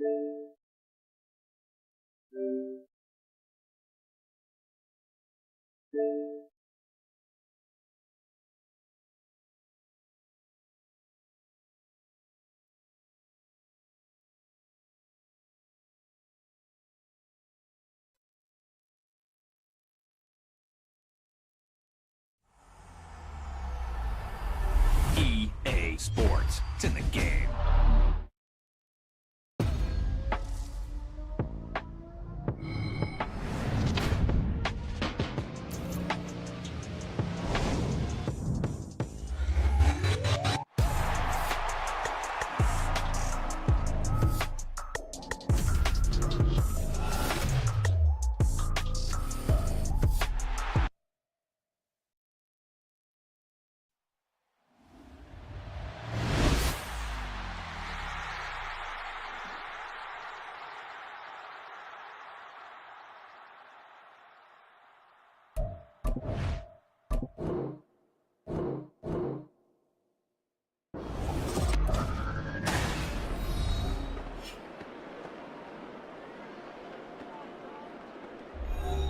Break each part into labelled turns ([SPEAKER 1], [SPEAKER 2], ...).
[SPEAKER 1] EA Sports. It's in the game.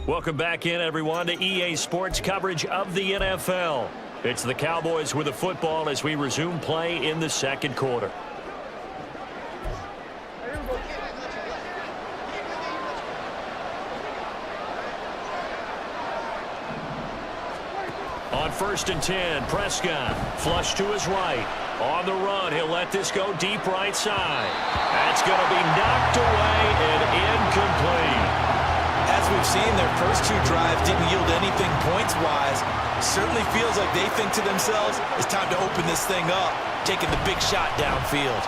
[SPEAKER 2] Welcome back in, everyone, to EA Sports coverage of the NFL. It's the Cowboys with the football as we resume play in the second quarter. On 1st and 10, Prescott flush to his right. On the run, he'll let this go deep right side. That's going to be knocked away and incomplete.
[SPEAKER 3] As we've seen, their first two drives didn't yield anything points-wise. Certainly feels like they think to themselves, it's time to open this thing up, taking the big shot downfield.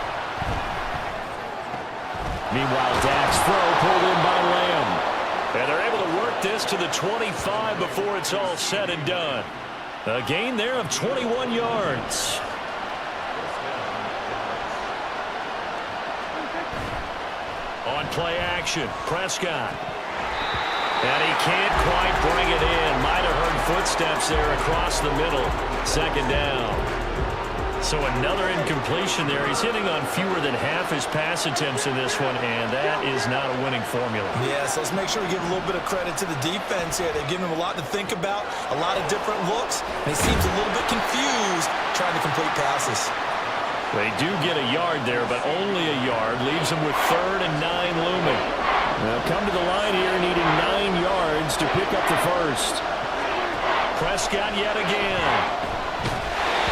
[SPEAKER 2] Meanwhile, Dak's throw pulled in by Lamb. And they're able to work this to the 25 before it's all said and done. A gain there of 21 yards. On play action, Prescott. And he can't quite bring it in. Might have heard footsteps there across the middle. Second down. So another incompletion there. He's hitting on fewer than half his pass attempts in this one, and that is not a winning formula.
[SPEAKER 3] Yes, let's make sure we give a little bit of credit to the defense here. They've given him a lot to think about, a lot of different looks, and he seems a little bit confused trying to complete passes.
[SPEAKER 2] They do get a yard there, but only a yard. Leaves them with 3rd and 9 looming. They'll come to the line here needing 9 yards to pick up the first. Prescott yet again.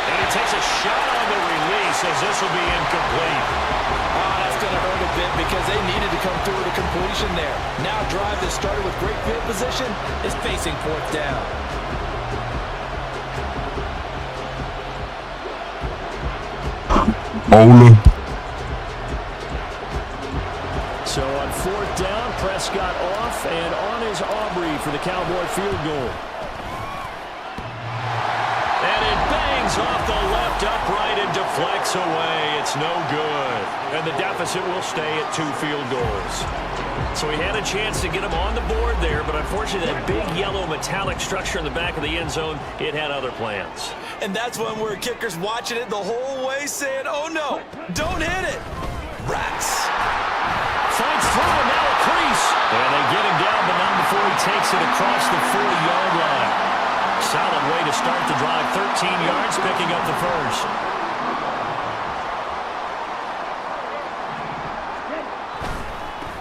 [SPEAKER 2] And he takes a shot on the release as this will be incomplete.
[SPEAKER 3] Oh, that's going to hurt a bit because they needed to come through with a completion there. Now a drive that started with great field position is facing 4th down.
[SPEAKER 4] Ola.
[SPEAKER 2] So on 4th down, Prescott off, and on is Aubrey for the Cowboy field goal. And it bangs off the left upright and deflects away. It's no good. And the deficit will stay at 2 field goals. So he had a chance to get him on the board there, but unfortunately that big yellow metallic structure in the back of the end zone, it had other plans.
[SPEAKER 3] And that's when we're kickers watching it the whole way saying, oh no, don't hit it. Rats.
[SPEAKER 2] Finds through and now a crease. And they get him down, but not before he takes it across the 40-yard line. Solid way to start the drive. 13 yards, picking up the first.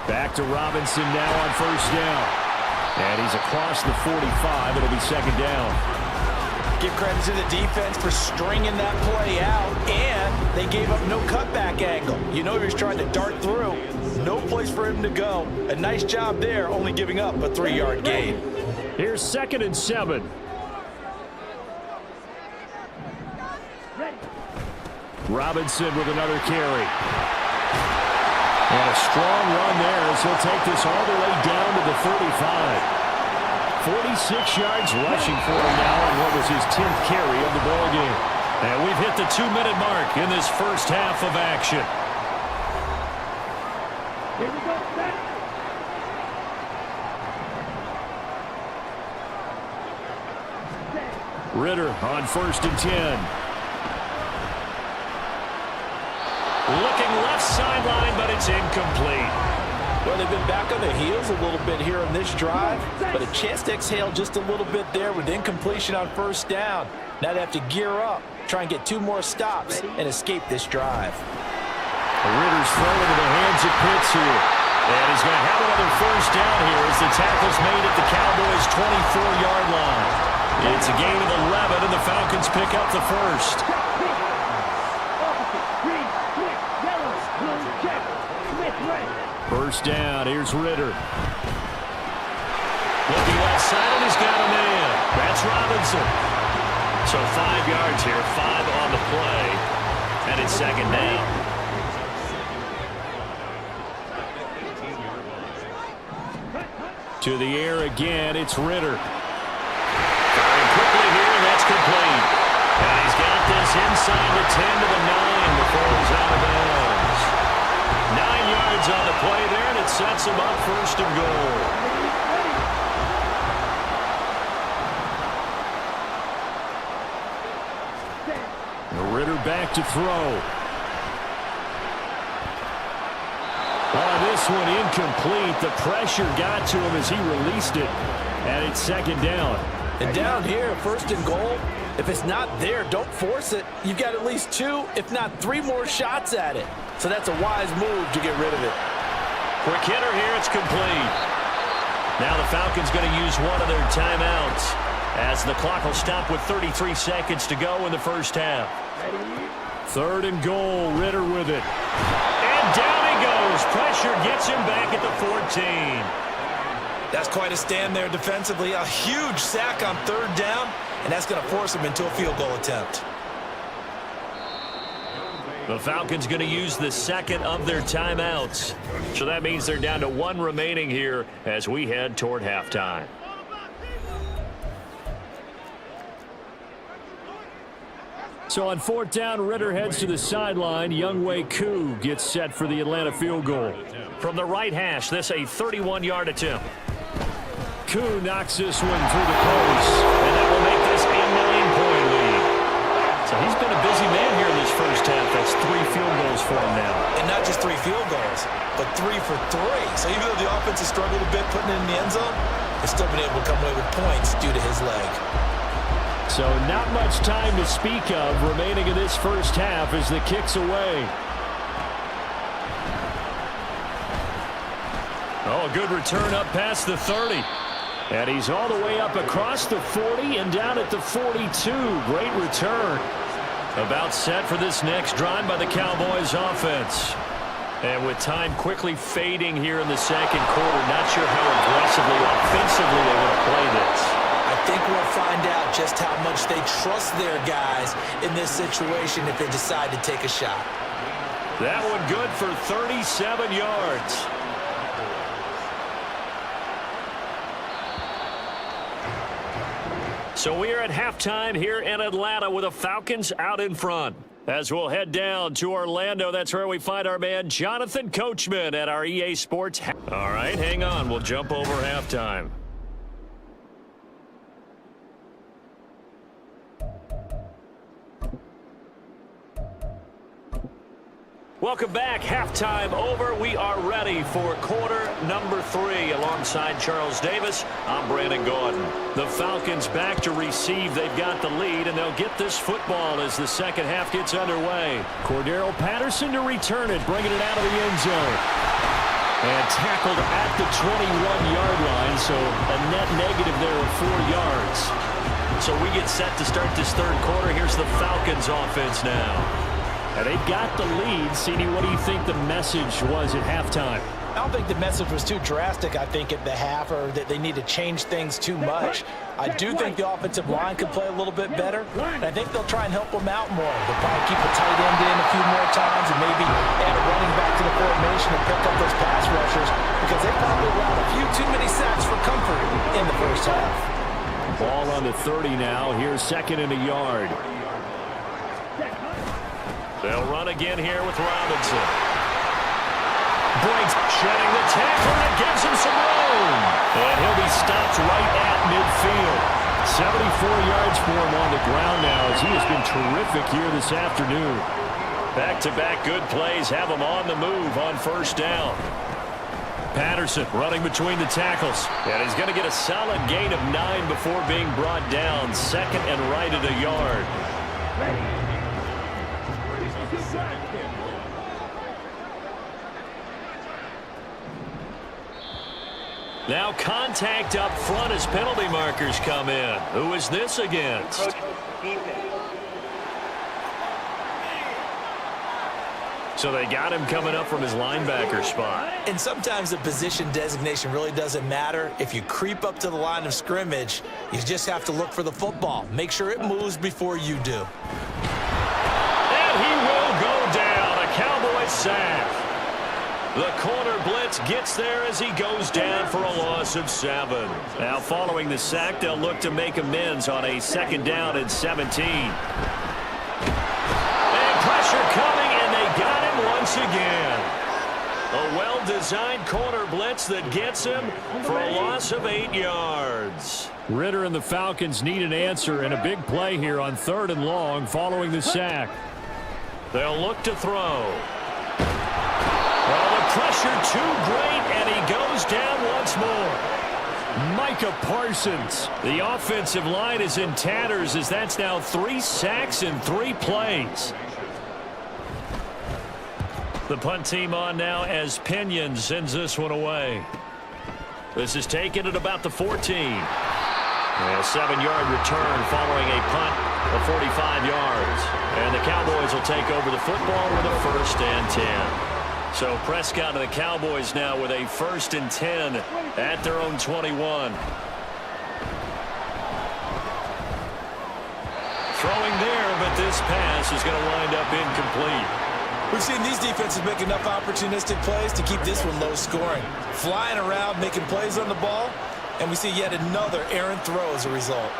[SPEAKER 2] Back to Robinson now on 1st down. And he's across the 45. It'll be 2nd down.
[SPEAKER 3] Give credit to the defense for stringing that play out, and they gave up no cutback angle. You know he was trying to dart through. No place for him to go. A nice job there, only giving up a 3-yard gain.
[SPEAKER 2] Here's 2nd and 7. Robinson with another carry. And a strong run there as he'll take this all the way down to the 35. 46 yards rushing for him now on what was his 10th carry of the ball game. And we've hit the 2-minute mark in this first half of action. Here we go. Ritter on 1st and 10. Looking left sideline, but It's incomplete.
[SPEAKER 3] Well, they've been back on their heels a little bit here on this drive, but a chance to exhale just a little bit there with incompletion on first down. Now they have to gear up, try and get 2 more stops, and escape this drive.
[SPEAKER 2] Ritter's throw into the hands of Pitts here. And he's going to have another first down here as the tackle's made at the Cowboys' 24-yard line. It's a gain of 11, and the Falcons pick up the first. First down, here's Ritter. Looking left side, and he's got a man. That's Robinson. So 5 yards here, 5 on the play, and it's second down. To the air again, it's Ritter. Firing quickly here, and that's complete. And he's got this inside the 10 to the 9 before he's out of bounds. 9 yards on the play there, and it sets him up first and goal. Ritter back to throw. On this one, incomplete. The pressure got to him as he released it, and it's second down.
[SPEAKER 3] And down here, first and goal, if it's not there, don't force it. You've got at least 2, if not 3 more shots at it. So that's a wise move to get rid of it.
[SPEAKER 2] Quick hitter here, it's complete. Now the Falcons going to use one of their timeouts as the clock will stop with 33 seconds to go in the first half. Third and goal, Ritter with it. And down he goes. Pressure gets him back at the 14.
[SPEAKER 3] That's quite a stand there defensively. A huge sack on third down, and that's going to force him into a field goal attempt.
[SPEAKER 2] The Falcons going to use the second of their timeouts. So that means they're down to 1 remaining here as we head toward halftime. So on fourth down, Ritter heads to the sideline. Younghoe Koo gets set for the Atlanta field goal. From the right hash, this a 31-yard attempt. Koo knocks this one through the post, and that will make this a 9-point lead. So he's been a busy man here in this first half. That's 3 field goals for him now.
[SPEAKER 3] And not just 3 field goals, but 3 for 3. So even though the offense has struggled a bit putting it in the end zone, they've still been able to come away with points due to his leg.
[SPEAKER 2] So not much time to speak of remaining in this first half as the kick's away. Oh, a good return up past the 30. And he's all the way up across the 40 and down at the 42. Great return. About set for this next drive by the Cowboys offense. And with time quickly fading here in the second quarter, not sure how aggressively, offensively they want to play this.
[SPEAKER 3] I think we'll find out just how much they trust their guys in this situation if they decide to take a shot.
[SPEAKER 2] That one good for 37 yards. So we are at halftime here in Atlanta with the Falcons out in front. As we'll head down to Orlando, that's where we find our man Jonathan Coachman at our EA Sports. All right, hang on. We'll jump over halftime. Welcome back. Halftime over. We are ready for quarter number 3. Alongside Charles Davis, I'm Brandon Gaudin. The Falcons back to receive. They've got the lead, and they'll get this football as the second half gets underway. Cordero Patterson to return it, bringing it out of the end zone. And tackled at the 21-yard line, so a net negative there of 4 yards. So we get set to start this third quarter. Here's the Falcons offense now. And they've got the lead. CD, what do you think the message was at halftime?
[SPEAKER 3] I don't think the message was too drastic, I think, at the half, or that they need to change things too much. I do think the offensive line could play a little bit better, and I think they'll try and help them out more. They'll probably keep a tight end in a few more times and maybe add a running back to the formation and pick up those pass rushers, because they probably allowed a few too many sacks for comfort in the first half.
[SPEAKER 2] Ball on the 30 now. Here's second and a yard. They'll run again here with Robinson. Breaks, shedding the tackle, and it gives him some room. And he'll be stopped right at midfield. 74 yards for him on the ground now as he has been terrific here this afternoon. Back-to-back good plays have them on the move on first down. Patterson running between the tackles. And he's going to get a solid gain of 9 before being brought down. Second and right at a yard. Now contact up front as penalty markers come in. Who is this against? So they got him coming up from his linebacker spot.
[SPEAKER 3] And sometimes the position designation really doesn't matter. If you creep up to the line of scrimmage, you just have to look for the football. Make sure it moves before you do.
[SPEAKER 2] And he will go down. A Cowboy sack. The corner blitz gets there as he goes down for a loss of 7. Now following the sack, they'll look to make amends on a second down and 17. And pressure coming, and they got him once again. A well-designed corner blitz that gets him for a loss of 8 yards.
[SPEAKER 4] Ridder and the Falcons need an answer and a big play here on 3rd and long following the sack.
[SPEAKER 2] They'll look to throw. Well, the pressure too great, and he goes down once more.
[SPEAKER 4] Micah Parsons.
[SPEAKER 2] The offensive line is in tatters as that's now 3 sacks in 3 plays. The punt team on now as Pinion sends this one away. This is taken at about the 14. A 7-yard return following a punt of 45 yards. And the Cowboys will take over the football with a 1st and 10. So Prescott and the Cowboys now with a 1st and 10 at their own 21. Throwing there, but this pass is going to wind up incomplete.
[SPEAKER 3] We've seen these defenses make enough opportunistic plays to keep this one low scoring. Flying around, making plays on the ball, and we see yet another errant throw as a result.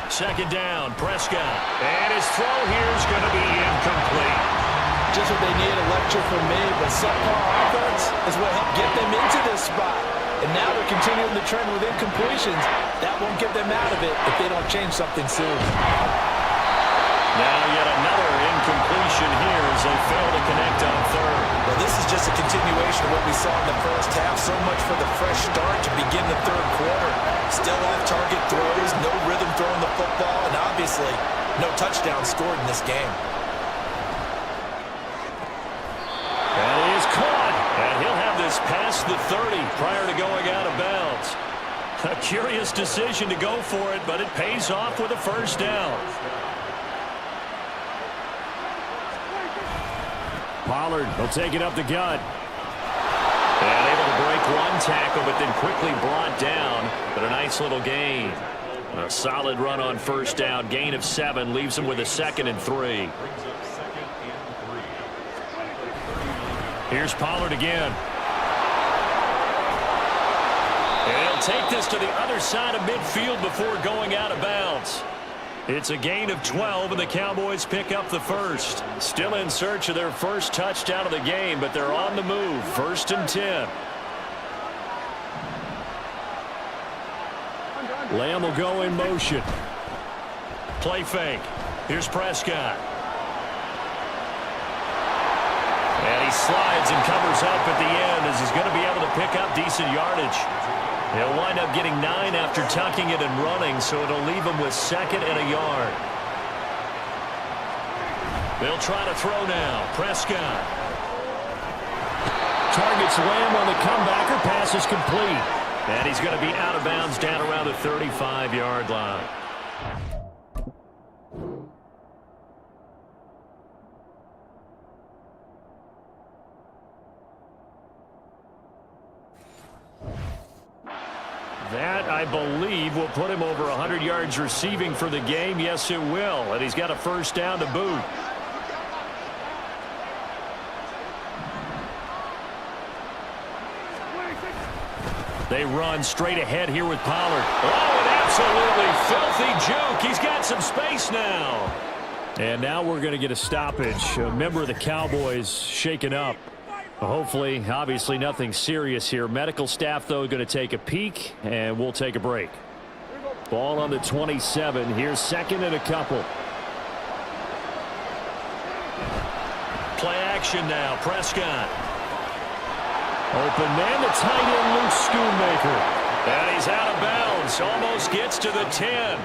[SPEAKER 2] Second down, Prescott. And his throw here is going to be incomplete.
[SPEAKER 3] Just what they need, a lecture from me, but subpar offense is what helped get them into this spot. And now they're continuing the trend with incompletions. That won't get them out of it if they don't change something soon.
[SPEAKER 2] Now yet another incompletion here as they fail to connect on 3rd.
[SPEAKER 3] Well, this is just a continuation of what we saw in the first half. So much for the fresh start to begin the 3rd quarter. Still off-target throws, no rhythm throwing the football, and obviously no touchdown scored in this game.
[SPEAKER 2] And he is caught, and he'll have this past the 30 prior to going out of bounds. A curious decision to go for it, but it pays off with a 1st down.
[SPEAKER 4] Pollard will take it up the gut.
[SPEAKER 2] And able to break one tackle, but then quickly brought down. But a nice little gain. A solid run on 1st down. Gain of 7 leaves him with a 2nd and 3.
[SPEAKER 4] Here's Pollard again.
[SPEAKER 2] And he'll take this to the other side of midfield before going out of bounds. It's a gain of 12, and the Cowboys pick up the 1st. Still in search of their first touchdown of the game, but they're on the move. 1st and 10.
[SPEAKER 4] Lamb will go in motion.
[SPEAKER 2] Play fake. Here's Prescott. And he slides and covers up at the end as he's going to be able to pick up decent yardage. He'll wind up getting 9 after tucking it and running, so it'll leave him with 2nd and a yard. They'll try to throw now. Prescott.
[SPEAKER 4] Targets Lamb on the comebacker. Pass is complete.
[SPEAKER 2] And he's going to be out of bounds down around the 35-yard line. That, I believe, will put him over 100 yards receiving for the game. Yes, it will. And he's got a 1st down to boot. They run straight ahead here with Pollard. Oh, an absolutely filthy juke. He's got some space now.
[SPEAKER 4] And now we're going to get a stoppage. A member of the Cowboys shaken up. Hopefully, obviously nothing serious here. Medical staff, though, going to take a peek, and we'll take a break. Ball on the 27. Here's 2nd and a couple.
[SPEAKER 2] action now. Prescott.
[SPEAKER 4] Open man, the tight end, Luke Schoonmaker.
[SPEAKER 2] And he's out of bounds. Almost gets to the 10.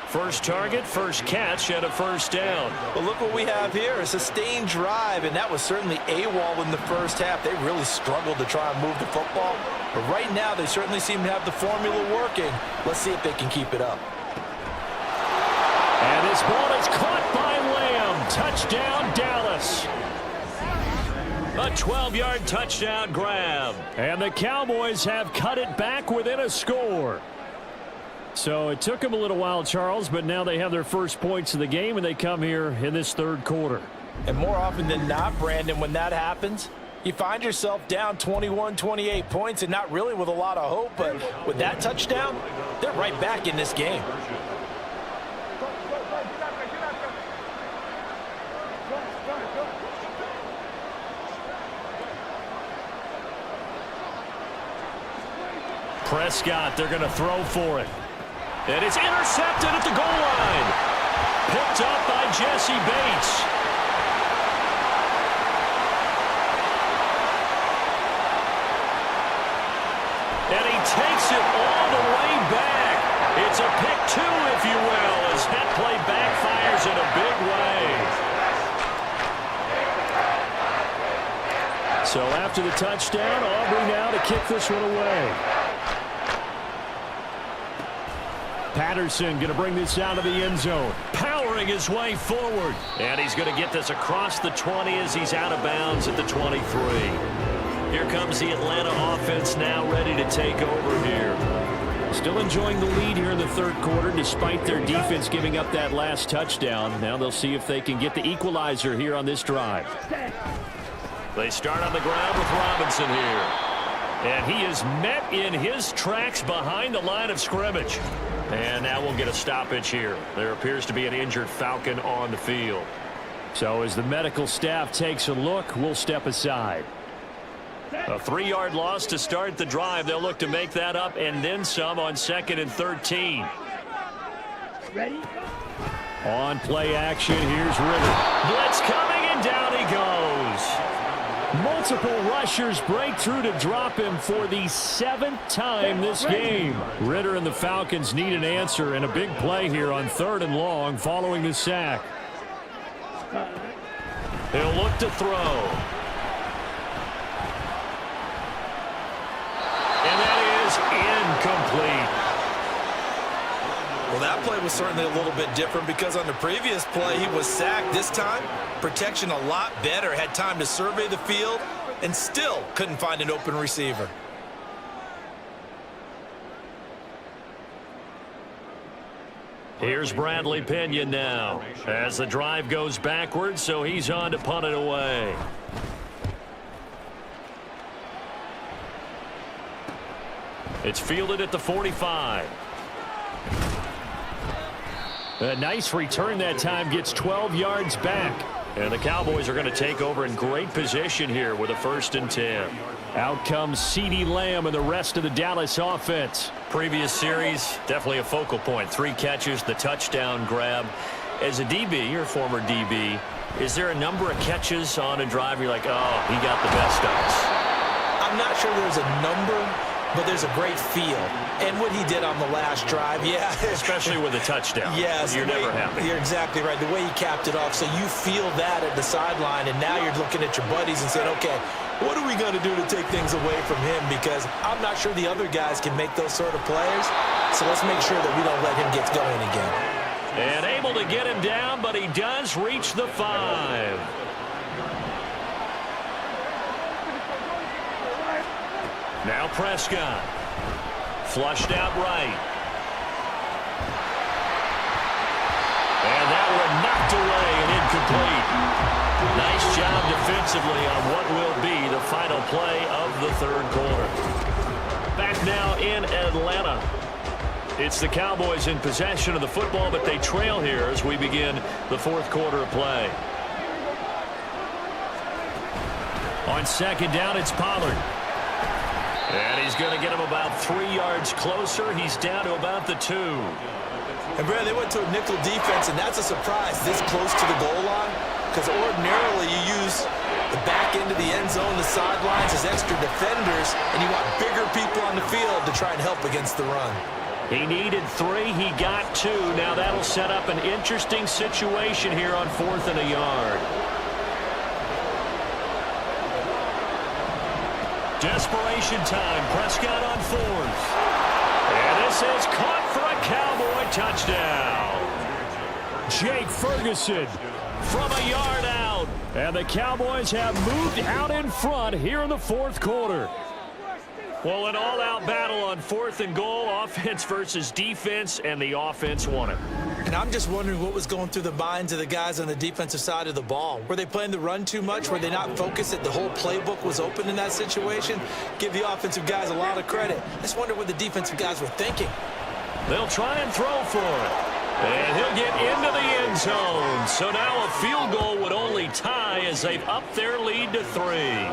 [SPEAKER 2] First target, first catch, and a first down.
[SPEAKER 3] Well, look what we have here, a sustained drive, and that was certainly AWOL in the first half. They really struggled to try and move the football. But right now, they certainly seem to have the formula working. Let's see if they can keep it up.
[SPEAKER 4] And this ball is caught by Lamb. Touchdown, Dallas.
[SPEAKER 2] A 12-yard touchdown grab.
[SPEAKER 4] And the Cowboys have cut it back within a score. So it took them a little while, Charles, but now they have their first points of the game, and they come here in this third quarter.
[SPEAKER 3] And more often than not, Brandon, when that happens, you find yourself down 21, 28 points and not really with a lot of hope. But with that touchdown, they're right back in this game.
[SPEAKER 4] Prescott, they're going to throw for it.
[SPEAKER 2] And it's intercepted at the goal line. Picked up by Jesse Bates. And he takes it all the way back. It's a pick two, if you will, as that play backfires in a big way.
[SPEAKER 4] So after the touchdown, Aubrey now to kick this one away. Patterson going to bring this out of the end zone.
[SPEAKER 2] Powering his way forward. And he's going to get this across the 20 as he's out of bounds at the 23. Here comes the Atlanta offense now ready to take over here.
[SPEAKER 4] Still enjoying the lead here in the third quarter despite their defense giving up that last touchdown. Now they'll see if they can get the equalizer here on this drive.
[SPEAKER 2] They start on the ground with Robinson here. And he is met in his tracks behind the line of scrimmage. And now we'll get a stoppage here. There appears to be an injured Falcon on the field.
[SPEAKER 4] So as the medical staff takes a look, we'll step aside.
[SPEAKER 2] A 3-yard loss to start the drive. They'll look to make that up and then some on 2nd and 13.
[SPEAKER 5] Ready?
[SPEAKER 4] On play action, here's Ritter.
[SPEAKER 2] Blitz coming, and down he goes.
[SPEAKER 4] Multiple rushers break through to drop him for the 7th time this game. Ritter and the Falcons need an answer, and a big play here on 3rd and long following the sack.
[SPEAKER 2] He'll look to throw. And that is incomplete.
[SPEAKER 3] Well, that play was certainly a little bit different because on the previous play, he was sacked. This time, protection a lot better. Had time to survey the field and still couldn't find an open receiver.
[SPEAKER 2] Here's Bradley Pinion now as the drive goes backwards, so he's on to punt it away. It's fielded at the 45.
[SPEAKER 4] A nice return that time, gets 12 yards back.
[SPEAKER 2] And the Cowboys are going to take over in great position here with a 1st and 10.
[SPEAKER 4] Out comes CeeDee Lamb and the rest of the Dallas offense.
[SPEAKER 2] Previous series, definitely a focal point. 3 catches, the touchdown grab. As a DB, your former DB, is there a number of catches on a drive you're like, oh, he got the best of us?
[SPEAKER 3] I'm not sure there's a number, but there's a great feel. And what he did on the last drive, yeah.
[SPEAKER 2] Especially with a touchdown.
[SPEAKER 3] Yes.
[SPEAKER 2] You're never happy.
[SPEAKER 3] You're exactly right. The way he capped it off, so you feel that at the sideline, and now you're looking at your buddies and saying, okay, what are we going to do to take things away from him? Because I'm not sure the other guys can make those sort of plays, so let's make sure that we don't let him get going again.
[SPEAKER 2] And able to get him down, but he does reach the 5. Now Prescott. Flushed out right. And that one knocked away and incomplete. Nice job defensively on what will be the final play of the 3rd quarter. Back now in Atlanta. It's the Cowboys in possession of the football, but they trail here as we begin the 4th quarter of play.
[SPEAKER 4] On 2nd down, it's Pollard.
[SPEAKER 2] And he's going to get him about 3 yards closer. He's down to about the 2.
[SPEAKER 3] And, Brad, they went to a nickel defense, and that's a surprise this close to the goal line because ordinarily you use back into the end zone, the sidelines as extra defenders, and you want bigger people on the field to try and help against the run.
[SPEAKER 2] He needed 3. He got 2. Now that'll set up an interesting situation here on 4th and a yard. Desperation time. Prescott on 4th. And this is caught for a Cowboy touchdown.
[SPEAKER 4] Jake Ferguson from a yard out. And the Cowboys have moved out in front here in the 4th quarter.
[SPEAKER 2] Well, an all-out battle on 4th and goal, offense versus defense, and the offense won it.
[SPEAKER 3] And I'm just wondering what was going through the minds of the guys on the defensive side of the ball. Were they playing the run too much? Were they not focused that the whole playbook was open in that situation? Give the offensive guys a lot of credit. I just wonder what the defensive guys were thinking.
[SPEAKER 2] They'll try and throw for it. And he'll get into the end zone. So now a field goal would only tie as they've upped their lead to 3.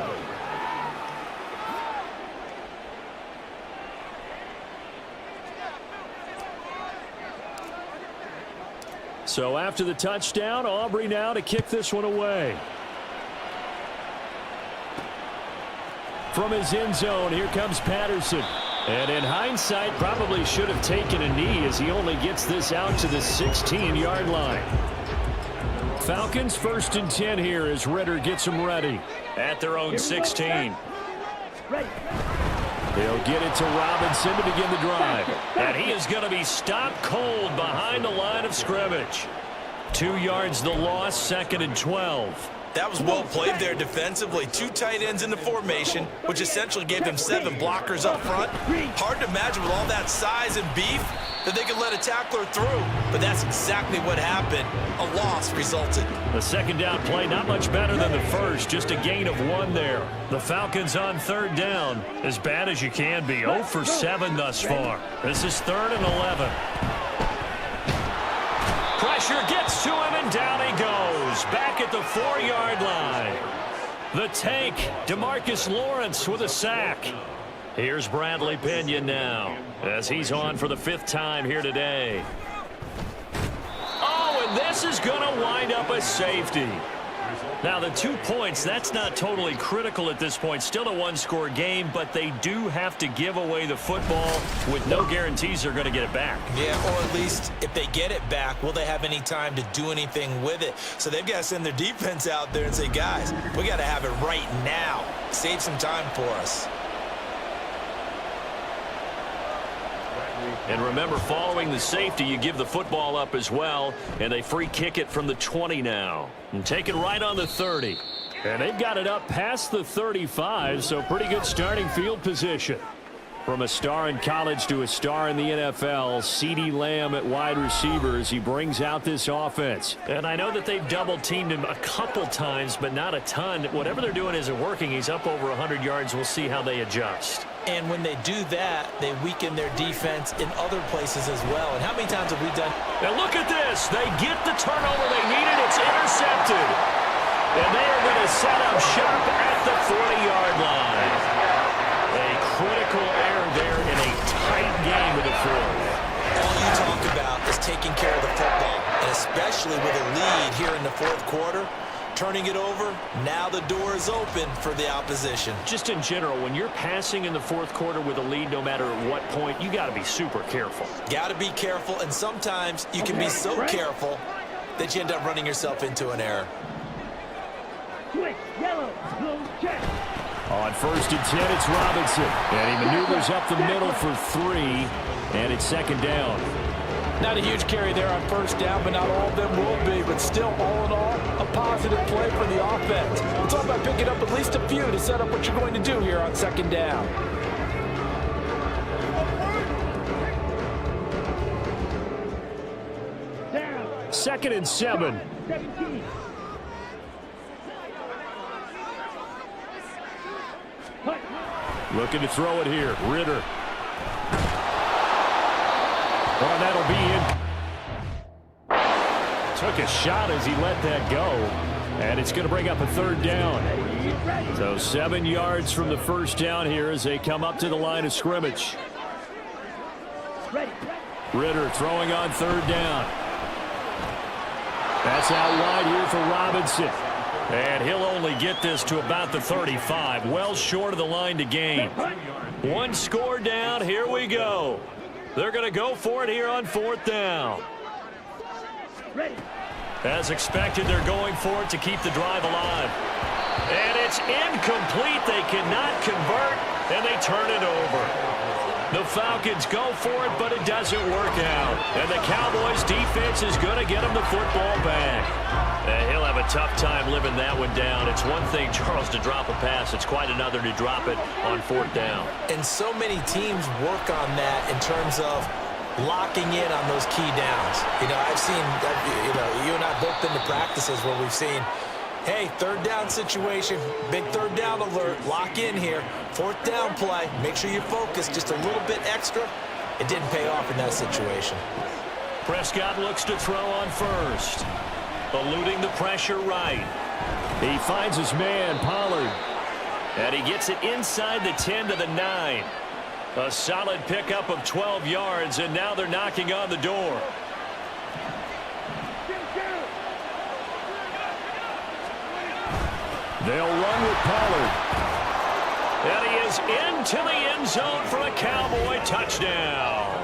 [SPEAKER 4] So after the touchdown, Aubrey now to kick this one away. From his end zone, here comes Patterson. And in hindsight, probably should have taken a knee as he only gets this out to the 16-yard line. Falcons 1st and 10 here as Ritter gets them ready.
[SPEAKER 2] At their own 16.
[SPEAKER 5] Ready.
[SPEAKER 4] They'll get it to Robinson to begin the drive.
[SPEAKER 2] And he is going to be stopped cold behind the line of scrimmage. 2 yards the loss, 2nd and 12.
[SPEAKER 3] That was well played there defensively. 2 tight ends in the formation, which essentially gave them 7 blockers up front. Hard to imagine with all that size and beef that they could let a tackler through. But that's exactly what happened. A loss resulted.
[SPEAKER 2] The 2nd down play not much better than the first. Just a gain of 1 there. The Falcons on 3rd down. As bad as you can be. 0 for 7 thus far. This is 3rd and 11. Pressure gets to him, and down he goes. Back at the 4-yard line. The tank, DeMarcus Lawrence with a sack. Here's Bradley Pinion now as he's on for the 5th time here today. Oh, and this is going to wind up a safety. Now, the 2 points, that's not totally critical at this point. Still a 1-score game, but they do have to give away the football with no guarantees they're going to get it back.
[SPEAKER 3] Yeah, or at least if they get it back, will they have any time to do anything with it? So they've got to send their defense out there and say, guys, we got to have it right now. Save some time for us.
[SPEAKER 2] And remember, following the safety, you give the football up as well, and they free kick it from the 20 now. And take it right on the 30.
[SPEAKER 4] And they've got it up past the 35, so pretty good starting field position. From a star in college to a star in the NFL, CeeDee Lamb at wide receiver as he brings out this offense.
[SPEAKER 2] And I know that they've double-teamed him a couple times, but not a ton. Whatever they're doing isn't working. He's up over 100 yards. We'll see how they adjust.
[SPEAKER 3] And when they do that, they weaken their defense in other places as well. And how many times have we done?
[SPEAKER 2] Now look at this. They get the turnover they needed. It's intercepted. And they are going to set up shop at the 40-yard line. A critical error there in a tight game of the 4th.
[SPEAKER 3] All you talk about is taking care of the football, and especially with a lead here in the 4th quarter. Turning it over, now the door is open for the opposition.
[SPEAKER 2] Just in general, when you're passing in the 4th quarter with a lead, no matter at what point, you got to be super careful.
[SPEAKER 3] Got to be careful, and sometimes you can be so careful that you end up running yourself into an error.
[SPEAKER 5] Quick, yellow, blue, check.
[SPEAKER 4] On 1st and 10, it's Robinson. And he maneuvers up the middle for 3, and it's 2nd down.
[SPEAKER 3] Not a huge carry there on 1st down, but not all of them will be. But still, all in all, a positive play for the offense. It's all about picking up at least a few to set up what you're going to do here on 2nd down.
[SPEAKER 5] Down.
[SPEAKER 4] 2nd and 7.
[SPEAKER 5] 17. Punt.
[SPEAKER 4] Looking to throw it here. Ritter. Well, that'll be in. Took a shot as he let that go. And it's going to bring up a 3rd down. So 7 yards from the 1st down here as they come up to the line of scrimmage.
[SPEAKER 5] Ready.
[SPEAKER 4] Ritter throwing on 3rd down. That's out wide here for Robinson. And he'll only get this to about the 35, well short of the line to gain. One score down, here we go. They're going to go for it here on 4th down.
[SPEAKER 5] Ready.
[SPEAKER 2] As expected, they're going for it to keep the drive alive. And it's incomplete. They cannot convert, and they turn it over. The Falcons go for it, but it doesn't work out. And the Cowboys defense is going to get him the football back. He'll have a tough time living that one down. It's one thing, Charles, to drop a pass. It's quite another to drop it on 4th down.
[SPEAKER 3] And so many teams work on that in terms of locking in on those key downs. You know, I've seen, you and I both been to practices where we've seen, hey, 3rd down situation, big 3rd down alert, lock in here. 4th down play, make sure you focus just a little bit extra. It didn't pay off in that situation.
[SPEAKER 2] Prescott looks to throw on first. Eluding the pressure right.
[SPEAKER 4] He finds his man, Pollard.
[SPEAKER 2] And he gets it inside the 10 to the 9. A solid pickup of 12 yards, and now they're knocking on the door.
[SPEAKER 4] They'll run with Pollard.
[SPEAKER 2] And he is into the end zone for a Cowboy touchdown.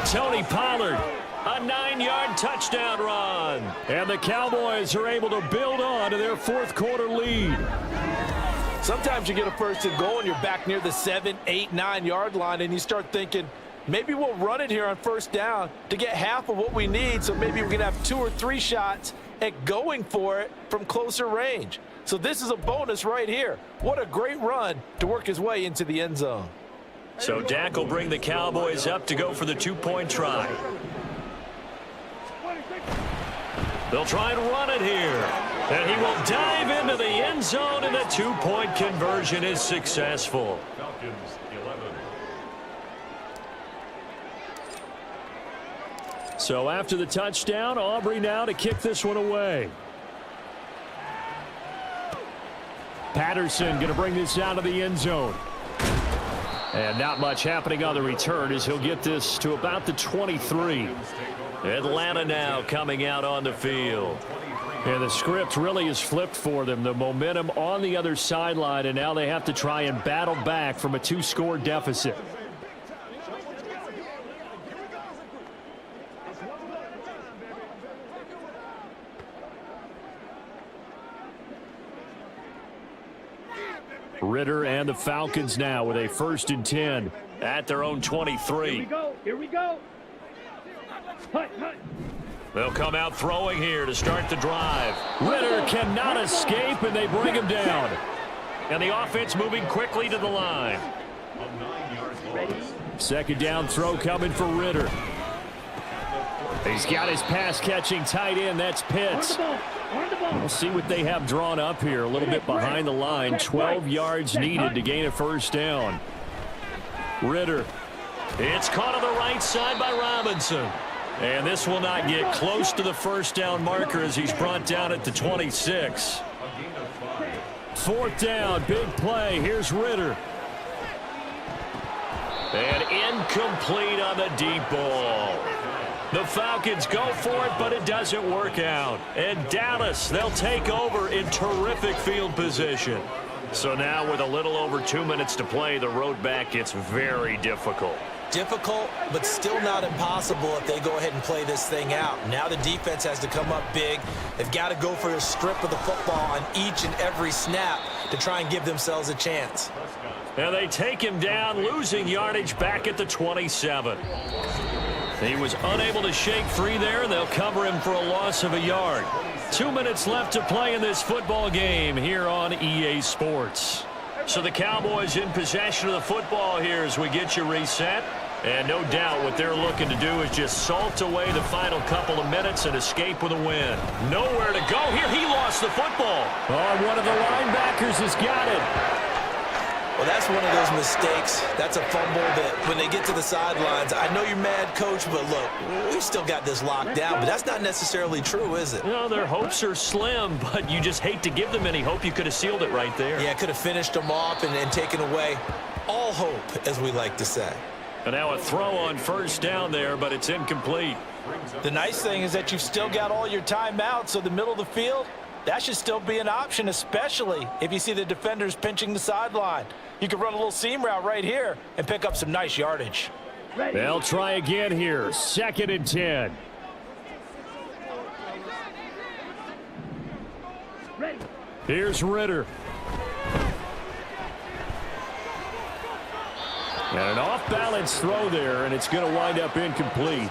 [SPEAKER 4] Tony Pollard,
[SPEAKER 2] a 9-yard touchdown run.
[SPEAKER 4] and the Cowboys are able to build on to their 4th quarter lead.
[SPEAKER 3] Sometimes you get a 1st and goal and you're back near the 7, 8, 9-yard line and you start thinking, maybe we'll run it here on 1st down to get half of what we need, so maybe we can have 2 or 3 shots at going for it from closer range. So this is a bonus right here. What a great run to work his way into the end zone.
[SPEAKER 2] So Dak will bring the Cowboys up to go for the 2-point try. They'll try and run it here. And he will dive into the end zone, and the 2-point conversion is successful.
[SPEAKER 4] So after the touchdown, Aubrey now to kick this one away. Patterson going to bring this out of the end zone. And not much happening on the return as he'll get this to about the 23.
[SPEAKER 2] Atlanta now coming out on the field.
[SPEAKER 4] And the script really is flipped for them. The momentum on the other sideline, and now they have to try and battle back from a 2-score deficit. Ridder and the Falcons now with a 1st and 10
[SPEAKER 2] at their own 23.
[SPEAKER 5] Here we go. Here we go. Hut, hut.
[SPEAKER 2] They'll come out throwing here to start the drive.
[SPEAKER 4] Ridder cannot escape, and they bring him down.
[SPEAKER 2] And the offense moving quickly to the line.
[SPEAKER 5] Ready.
[SPEAKER 4] 2nd down throw coming for Ridder. He's got his pass-catching tight end. That's Pitts.
[SPEAKER 5] On the ball.
[SPEAKER 4] We'll see what they have drawn up here. A little bit behind the line. 12 yards needed to gain a 1st down. Ridder.
[SPEAKER 2] It's caught on the right side by Robinson. And this will not get close to the 1st down marker as he's brought down at the 26.
[SPEAKER 4] 4th down, big play. Here's Ridder.
[SPEAKER 2] And incomplete on the deep ball. The Falcons go for it, but it doesn't work out. And Dallas, they'll take over in terrific field position. So now with a little over 2 minutes to play, the road back gets very difficult.
[SPEAKER 3] Difficult, but still not impossible if they go ahead and play this thing out. Now the defense has to come up big. They've got to go for a strip of the football on each and every snap to try and give themselves a chance.
[SPEAKER 2] And they take him down, losing yardage back at the 27. He was unable to shake free there, and they'll cover him for a loss of a yard. 2 minutes left to play in this football game here on EA Sports. So the Cowboys in possession of the football here as we get you reset. And no doubt what they're looking to do is just salt away the final couple of minutes and escape with a win. Nowhere to go here. He lost the football.
[SPEAKER 4] Oh, one of the linebackers has got it.
[SPEAKER 3] Well, that's one of those mistakes. That's a fumble that when they get to the sidelines, I know you're mad, Coach, but look, we've still got this locked down. But that's not necessarily true, is it?
[SPEAKER 2] No, their hopes are slim, but you just hate to give them any hope. You could have sealed it right there.
[SPEAKER 3] Yeah, could have finished them off and taken away all hope, as we like to say.
[SPEAKER 2] And now a throw on 1st down there, but it's incomplete.
[SPEAKER 3] The nice thing is that you've still got all your timeouts, so the middle of the field, that should still be an option, especially if you see the defenders pinching the sideline. You can run a little seam route right here and pick up some nice yardage.
[SPEAKER 4] They'll try again here. 2nd and 10.
[SPEAKER 5] Ready.
[SPEAKER 4] Here's Ritter. And an off-balance throw there, and it's going to wind up incomplete.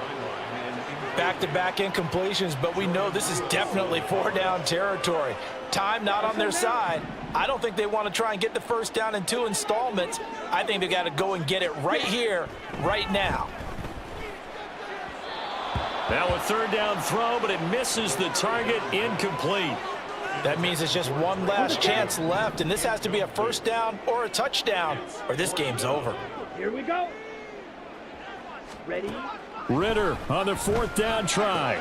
[SPEAKER 3] Back-to-back incompletions, but we know this is definitely 4-down territory. Time not on their side. I don't think they want to try and get the first down in 2 installments. I think they got to go and get it right here, right now.
[SPEAKER 2] Now a 3rd down throw, but it misses the target, incomplete.
[SPEAKER 3] That means it's just one last chance left, and this has to be a first down or a touchdown, or this game's over.
[SPEAKER 5] Here we go. Ready.
[SPEAKER 4] Ritter on the 4th down try.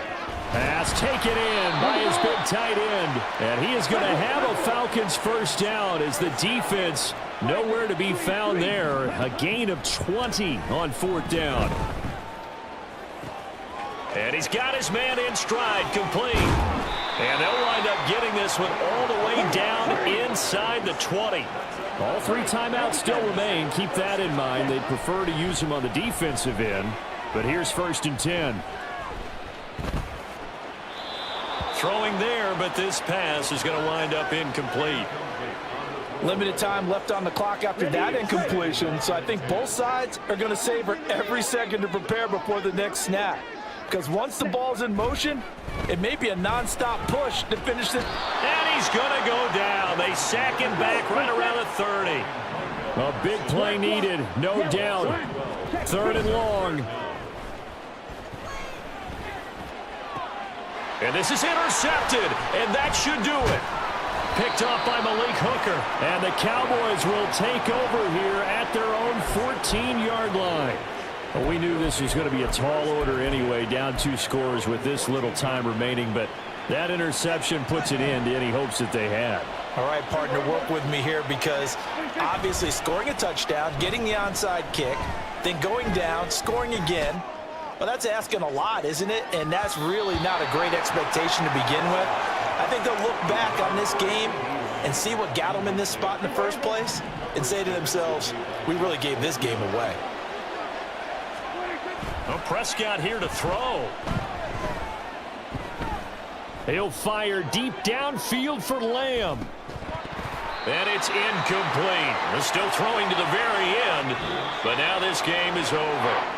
[SPEAKER 4] Pass taken in by his big tight end. And he is going to have a Falcons first down as the defense nowhere to be found there. A gain of 20 on 4th down.
[SPEAKER 2] And he's got his man in stride, complete. And they'll wind up getting this one all the way down inside the 20.
[SPEAKER 4] All 3 timeouts still remain. Keep that in mind. They'd prefer to use them on the defensive end. But here's 1st and 10.
[SPEAKER 2] Throwing there, but this pass is going to wind up incomplete.
[SPEAKER 3] Limited time left on the clock after that incompletion, so I think both sides are going to savor every second to prepare before the next snap. Because once the ball's in motion, it may be a nonstop push to finish it.
[SPEAKER 2] And he's going to go down. They sack him back right around the 30.
[SPEAKER 4] A big play needed, no doubt. 3rd and long.
[SPEAKER 2] And this is intercepted, and that should do it. Picked off by Malik Hooker.
[SPEAKER 4] And the Cowboys will take over here at their own 14-yard line. Well, we knew this was going to be a tall order anyway, down 2 scores with this little time remaining, but that interception puts an end to any hopes that they had.
[SPEAKER 3] All right, partner, work with me here because obviously scoring a touchdown, getting the onside kick, then going down, scoring again. Well, that's asking a lot, isn't it? And that's really not a great expectation to begin with. I think they'll look back on this game and see what got them in this spot in the first place and say to themselves, we really gave this game away.
[SPEAKER 2] Well, Prescott here to throw.
[SPEAKER 4] He'll fire deep downfield for Lamb.
[SPEAKER 2] And it's incomplete. They're still throwing to the very end, but now this game is over.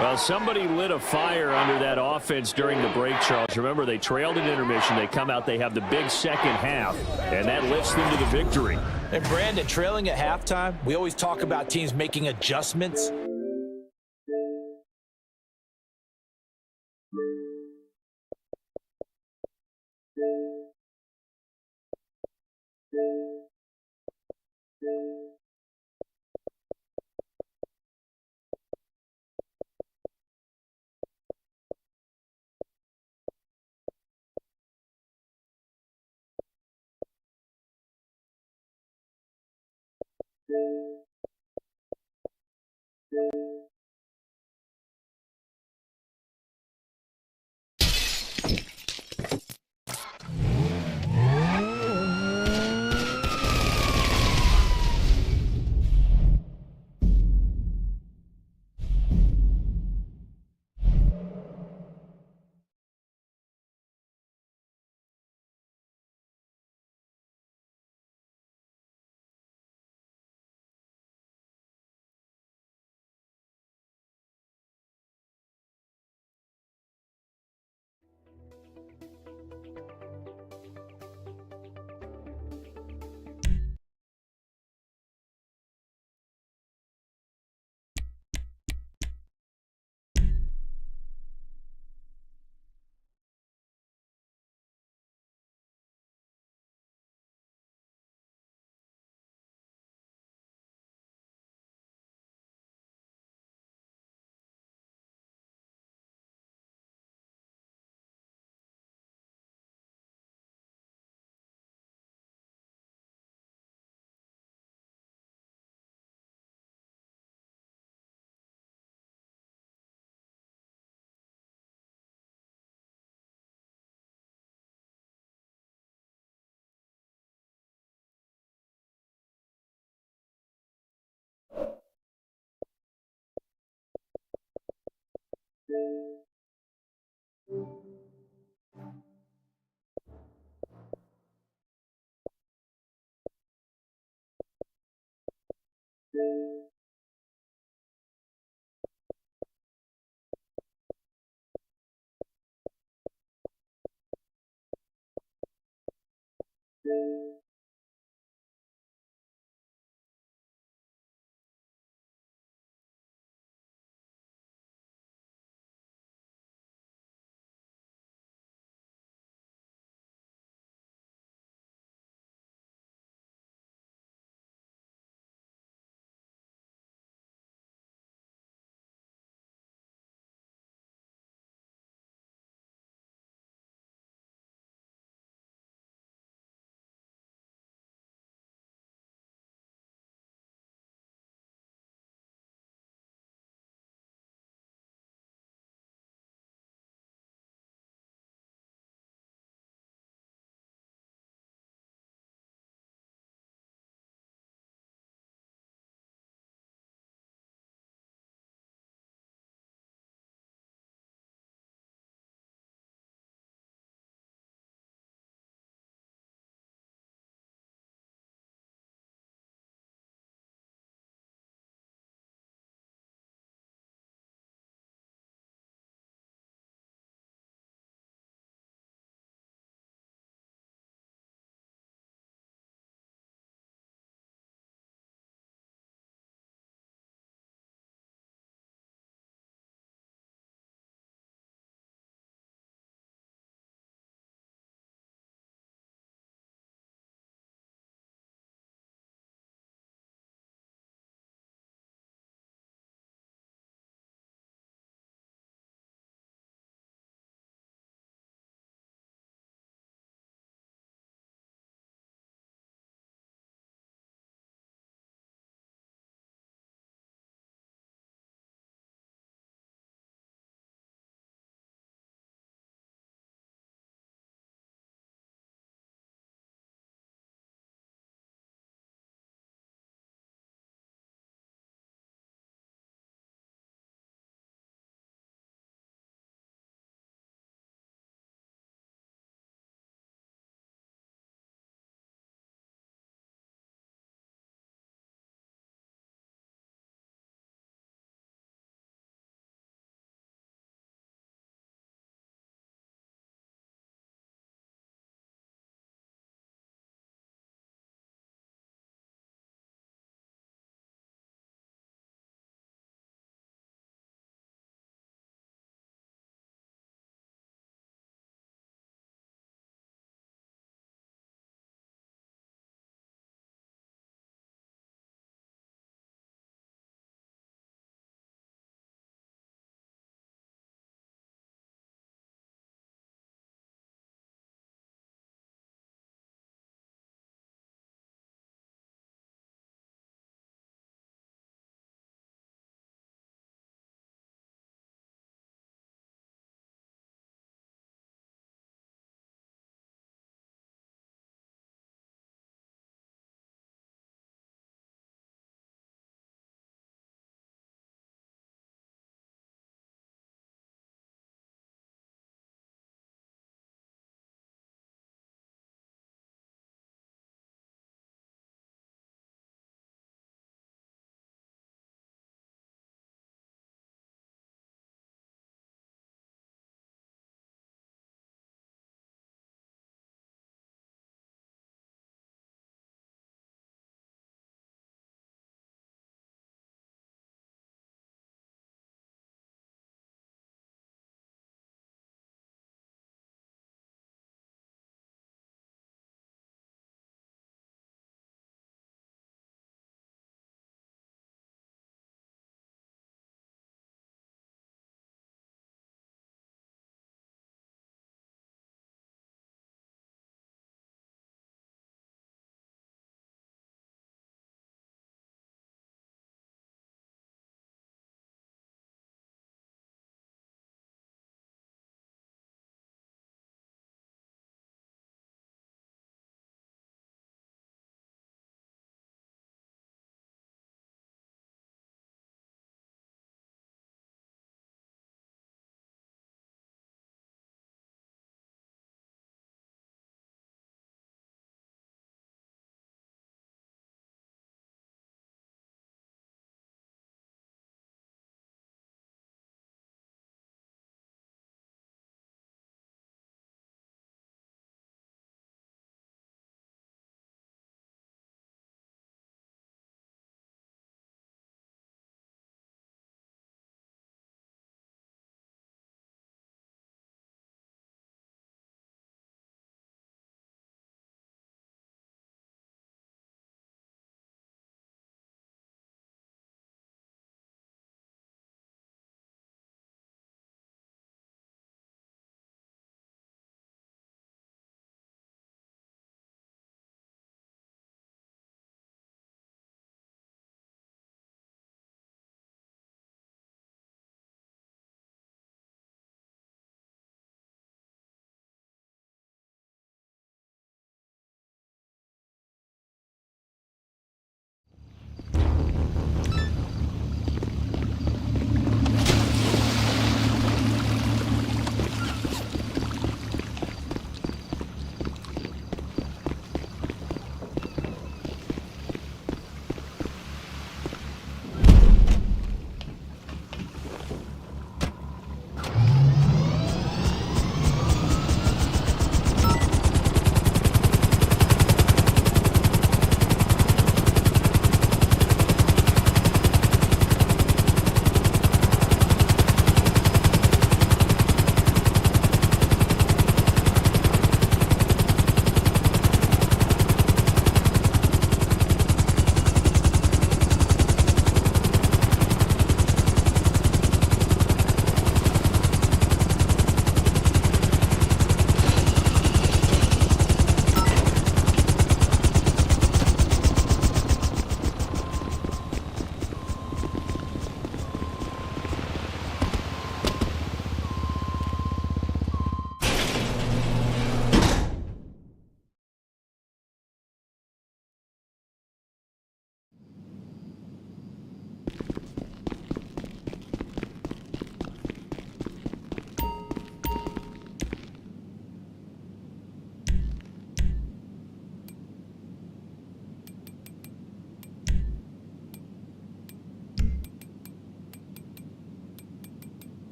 [SPEAKER 4] Well, somebody lit a fire under that offense during the break, Charles. Remember, they trailed at intermission. They come out, they have the big second half, and that lifts them to the victory.
[SPEAKER 3] And Brandon, trailing at halftime, we always talk about teams making adjustments.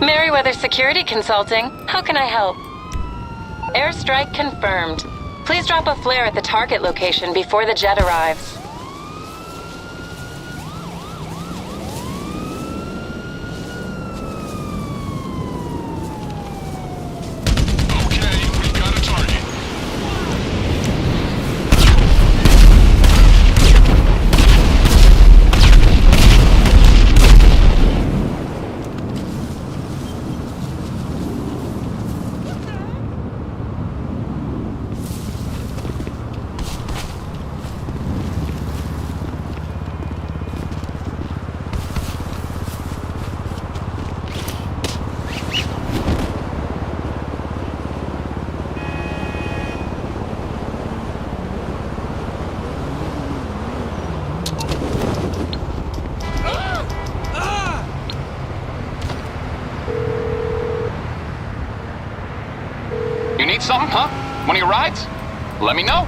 [SPEAKER 6] Merriweather Security Consulting. How can I help? Airstrike confirmed. Please drop a flare at the target location before the jet arrives.
[SPEAKER 7] Okay, we got a target.
[SPEAKER 8] You need something, huh? One of your rides? Let me know.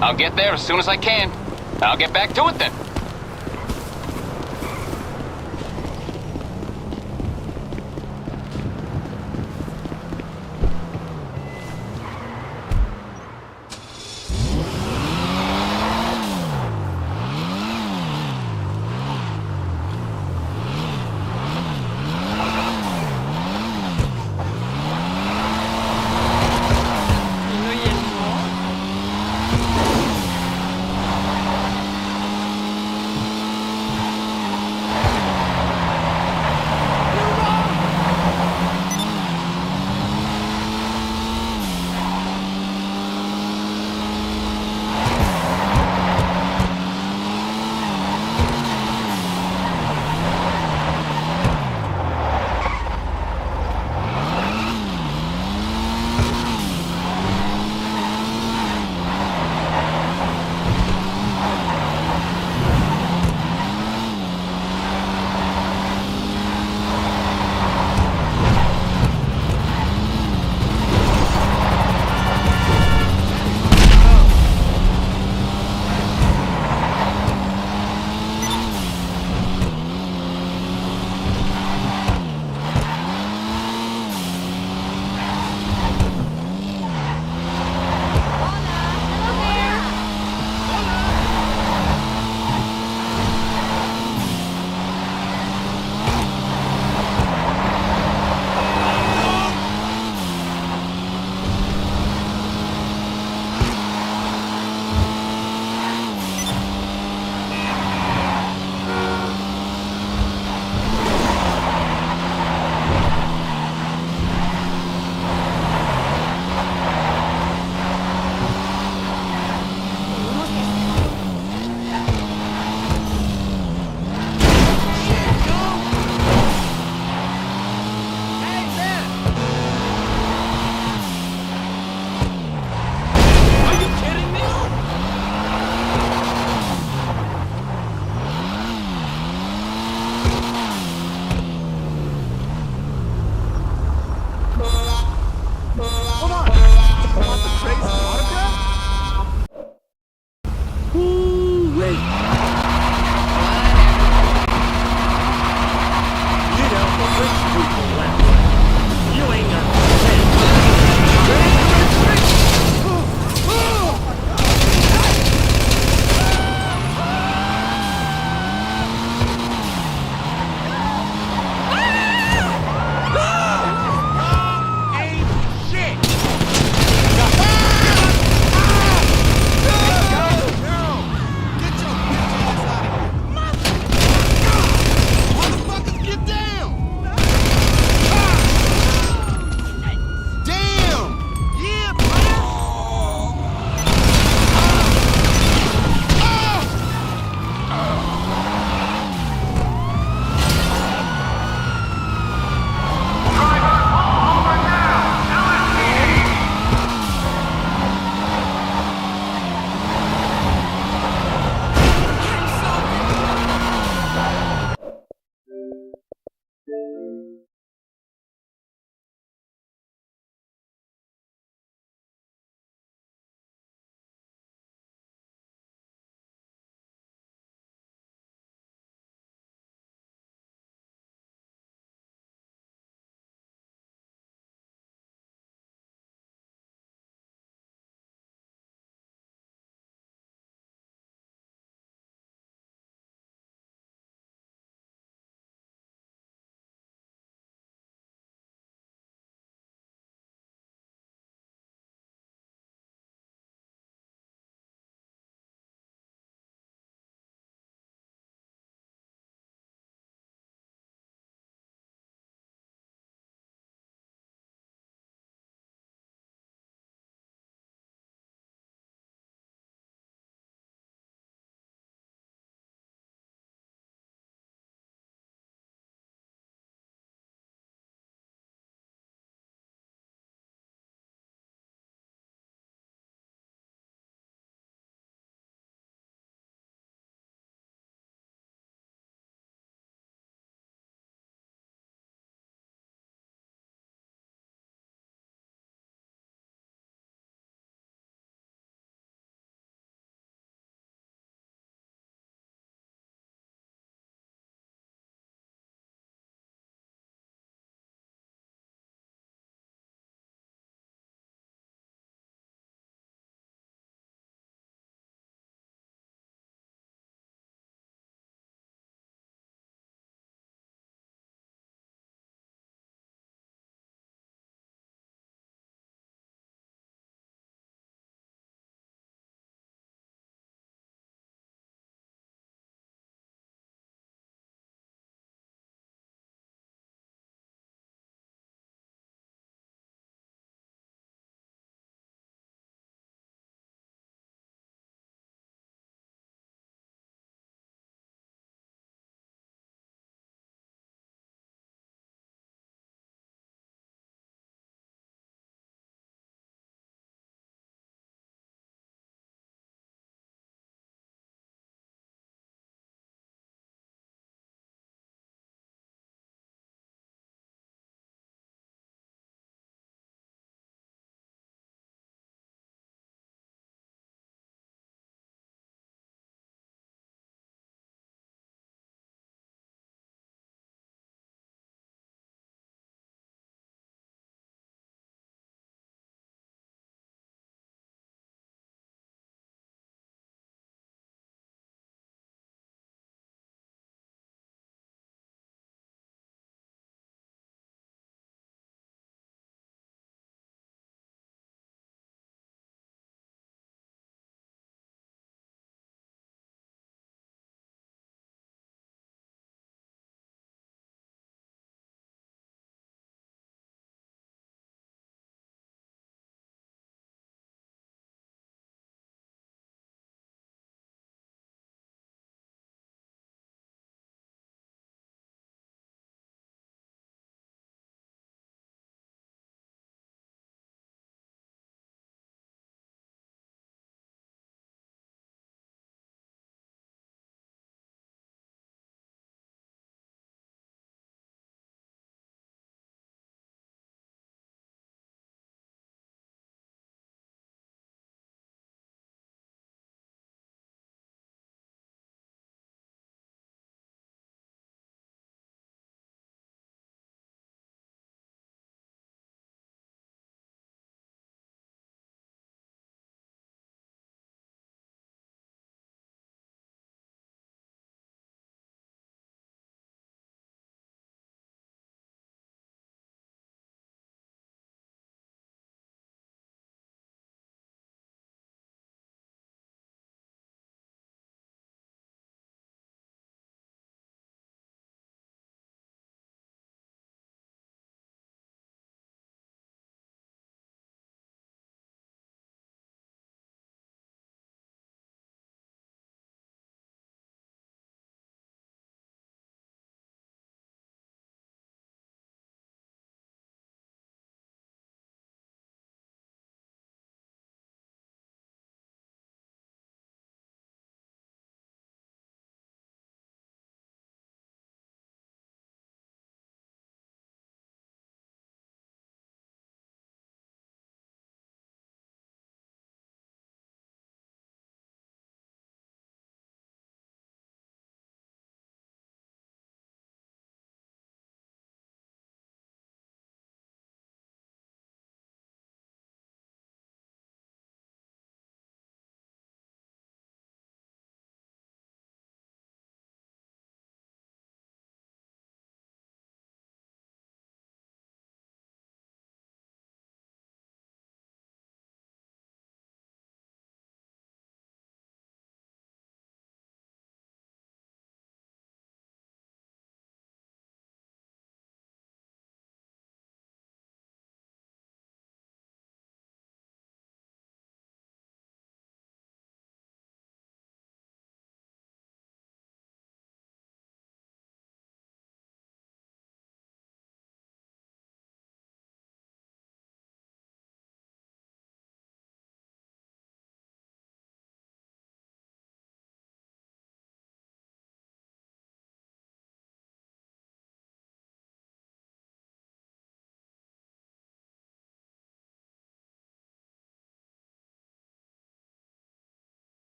[SPEAKER 8] I'll get there as soon as I can. I'll get back to it then.